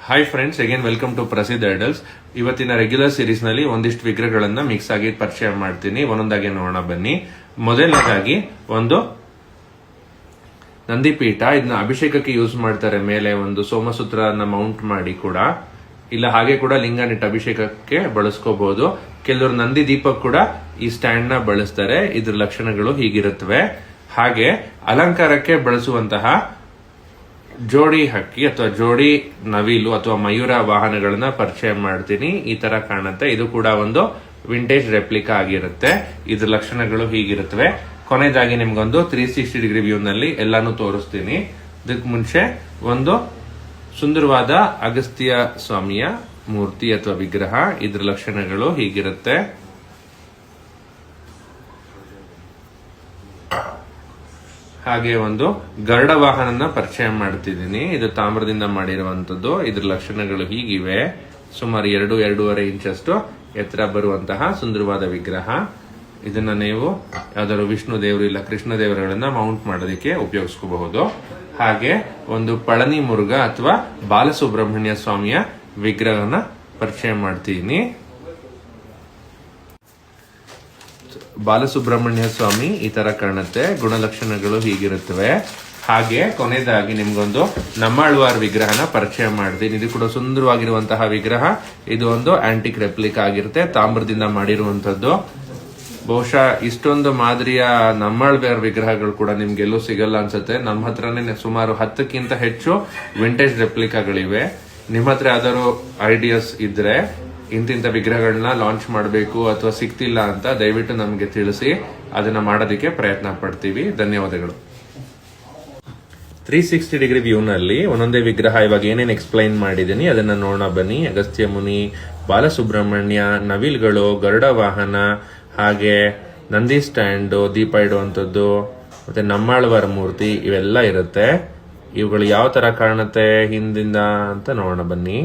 Hi friends, again welcome to Prasiddha idols. ಇವತ್ತಿನ regular series ನಲ್ಲಿ ಒಂದಿಷ್ಟು ವಿಗ್ರಹಗಳನ್ನ ಮಿಕ್ಸ್ ಆಗಿ ಪರಿಚಯ ಮಾಡ್ತೀನಿ. ಒಂದೊಂದಾಗಿ ನೋಡೋಣ ಬನ್ನಿ. ಮೊದಲನೇದಾಗಿ ಒಂದು ನಂದಿಪೀಠ. ಇದನ್ನ ಅಭಿಷೇಕಕ್ಕೆ ಯೂಸ್ ಮಾಡ್ತಾರೆ. ಮೇಲೆ ಒಂದು ಸೋಮಸೂತ್ರನ ಮೌಂಟ್ ಮಾಡಿ ಕೂಡ, ಇಲ್ಲ ಹಾಗೆ ಕೂಡ ಲಿಂಗನಿಟ್ಟು ಅಭಿಷೇಕಕ್ಕೆ ಬಳಸ್ಕೋಬಹುದು. ಕೆಲವರು ನಂದಿ ದೀಪಕ್ ಕೂಡ ಈ ಸ್ಟ್ಯಾಂಡ್ ನ ಬಳಸ್ತಾರೆ. ಇದ್ರ ಲಕ್ಷಣಗಳು ಹೀಗಿರುತ್ತವೆ. ಹಾಗೆ ಅಲಂಕಾರಕ್ಕೆ ಬಳಸುವಂತಹ ಜೋಡಿ ಹಕ್ಕಿ ಅಥವಾ ಜೋಡಿ ನವಿಲು ಅಥವಾ ಮಯೂರ ವಾಹನಗಳನ್ನ ಪರಿಚಯ ಮಾಡ್ತೀನಿ. ಈ ತರ ಕಾಣುತ್ತೆ. ಇದು ಕೂಡ ಒಂದು ವಿಂಟೇಜ್ ರೆಪ್ಲಿಕಾ ಆಗಿರುತ್ತೆ. ಇದ್ರ ಲಕ್ಷಣಗಳು ಹೀಗಿರುತ್ತವೆ. ಕೊನೆಯದಾಗಿ ನಿಮ್ಗೊಂದು 360 ಡಿಗ್ರಿ ವ್ಯೂ ನಲ್ಲಿ ಎಲ್ಲಾನು ತೋರಿಸ್ತೀನಿ. ಇದಕ್ಕೆ ಮುಂಚೆ ಒಂದು ಸುಂದರವಾದ ಅಗಸ್ತ್ಯ ಸ್ವಾಮಿಯ ಮೂರ್ತಿ ಅಥವಾ ವಿಗ್ರಹ. ಇದ್ರ ಲಕ್ಷಣಗಳು ಹೀಗಿರುತ್ತೆ. ಹಾಗೆ ಒಂದು ಗರುಡ ವಾಹನನ ಪರಿಚಯ ಮಾಡ್ತಿದ್ದೀನಿ. ಇದು ತಾಮ್ರದಿಂದ ಮಾಡಿರುವಂತದ್ದು. ಇದ್ರ ಲಕ್ಷಣಗಳು ಹೀಗಿವೆ. ಸುಮಾರು 2-2.5 ಇಂಚಷ್ಟು ಎತ್ತರ ಬರುವಂತಹ ಸುಂದರವಾದ ವಿಗ್ರಹ. ಇದನ್ನ ನೀವು ಯಾವ್ದಾದ್ರು ವಿಷ್ಣು ದೇವರು ಇಲ್ಲ ಕೃಷ್ಣ ದೇವರುಗಳನ್ನ ಮೌಂಟ್ ಮಾಡೋದಕ್ಕೆ ಉಪಯೋಗಿಸ್ಕೋಬಹುದು. ಹಾಗೆ ಒಂದು ಪಳನಿ ಮುರುಘ ಅಥವಾ ಬಾಲಸುಬ್ರಹ್ಮಣ್ಯ ಸ್ವಾಮಿಯ ವಿಗ್ರಹನ ಪರಿಚಯ ಮಾಡ್ತೀನಿ. ಬಾಲಸುಬ್ರಹ್ಮಣ್ಯ ಸ್ವಾಮಿ ಈ ತರ ಕಾಣುತ್ತೆ. ಗುಣಲಕ್ಷಣಗಳು ಹೀಗಿರುತ್ತವೆ. ಹಾಗೆ ಕೊನೆಯದಾಗಿ ನಿಮ್ಗೊಂದು ನಮ್ಮಾಳ್ವಾರ್ ವಿಗ್ರಹನ ಪರಿಚಯ ಮಾಡ್ತೀನಿ. ಇದು ಕೂಡ ಸುಂದರವಾಗಿರುವಂತಹ ವಿಗ್ರಹ. ಇದು ಒಂದು ಆಂಟಿಕ್ ರೆಪ್ಲಿಕಾ ಆಗಿರುತ್ತೆ. ತಾಮ್ರದಿಂದ ಮಾಡಿರುವಂತದ್ದು. ಬಹುಶಃ ಇಷ್ಟೊಂದು ಮಾದರಿಯ ನಮ್ಮಾಳ್ವಾರ್ ವಿಗ್ರಹಗಳು ಕೂಡ ನಿಮ್ಗೆಲ್ಲೂ ಸಿಗಲ್ಲ ಅನ್ಸುತ್ತೆ. ನಮ್ಮ ಹತ್ರನೇ ಸುಮಾರು 10ಕ್ಕಿಂತ ಹೆಚ್ಚು ವಿಂಟೇಜ್ ರೆಪ್ಲಿಕಾಗಳಿವೆ. ನಿಮ್ಮ ಹತ್ರ ಯಾವ್ದಾದ್ರು ಐಡಿಯಾಸ್ ಇದ್ರೆ ಇಂತಿಂತ ವಿಗ್ರಹಗಳನ್ನ ಲಾಂಚ್ ಮಾಡಬೇಕು ಅಥವಾ ಸಿಗ್ತಿಲ್ಲ ಅಂತ ದಯವಿಟ್ಟು ನಮಗೆ ತಿಳಿಸಿ. ಅದನ್ನ ಮಾಡೋದಕ್ಕೆ ಪ್ರಯತ್ನ ಪಡ್ತೀವಿ. ಧನ್ಯವಾದಗಳು. 360 ಡಿಗ್ರಿ ವ್ಯೂ ನಲ್ಲಿ ಒಂದೊಂದೇ ವಿಗ್ರಹ ಇವಾಗ ಏನೇನು ಎಕ್ಸ್ಪ್ಲೈನ್ ಮಾಡಿದ್ದೀನಿ ಅದನ್ನ ನೋಡೋಣ ಬನ್ನಿ. ಅಗಸ್ತ್ಯ ಮುನಿ, ಬಾಲಸುಬ್ರಹ್ಮಣ್ಯ, ನವಿಲ್ಗಳು, ಗರುಡ ವಾಹನ, ಹಾಗೆ ನಂದಿ ಸ್ಟ್ಯಾಂಡ್, ದೀಪ ಇಡುವಂಥದ್ದು, ಮತ್ತೆ ನಮ್ಮಾಳ್ವಾರ ಮೂರ್ತಿ ಇವೆಲ್ಲ ಇರುತ್ತೆ. ಇವುಗಳು ಯಾವ ತರ ಕಾಣುತ್ತೆ ಹಿಂದಿಂದ ಅಂತ ನೋಡೋಣ ಬನ್ನಿ.